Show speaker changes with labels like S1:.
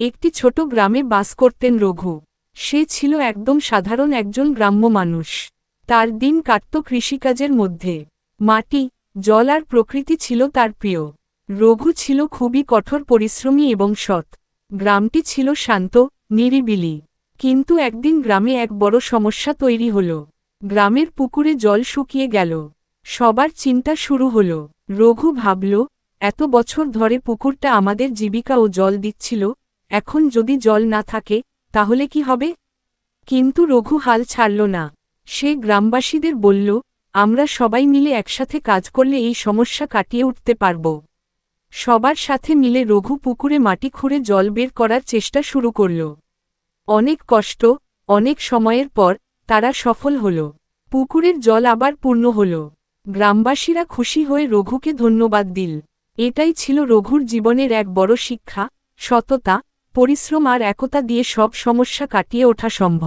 S1: একটি ছোট গ্রামে বাস করতেন রঘু। সে ছিল একদম সাধারণ একজন গ্রাম্য মানুষ। তার দিন কাটত কৃষিকাজের মধ্যে। মাটি, জল আর প্রকৃতি ছিল তার প্রিয়। রঘু ছিল খুবই কঠোর পরিশ্রমী এবং সৎ। গ্রামটি ছিল শান্ত, নিরিবিলি। কিন্তু একদিন গ্রামে এক বড় সমস্যা তৈরি হল। গ্রামের পুকুরে জল শুকিয়ে গেল। সবার চিন্তা শুরু হল। রঘু ভাবল, এত বছর ধরে পুকুরটা আমাদের জীবিকা ও জল দিচ্ছিল, এখন যদি জল না থাকে তাহলে কি হবে? কিন্তু রঘু হাল ছাড়ল না। সে গ্রামবাসীদের বলল, আমরা সবাই মিলে একসাথে কাজ করলে এই সমস্যা কাটিয়ে উঠতে পারব। সবার সাথে মিলে রঘু পুকুরে মাটি খুঁড়ে জল বের করার চেষ্টা শুরু করল। অনেক কষ্ট, অনেক সময়ের পর তারা সফল হল। পুকুরের জল আবার পূর্ণ হল। গ্রামবাসীরা খুশি হয়ে রঘুকে ধন্যবাদ দিল। এটাই ছিল রঘুর জীবনের এক বড় শিক্ষা, সততা, পরিশ্রম আর একতা দিয়ে সব সমস্যা কাটিয়ে ওঠা সম্ভব।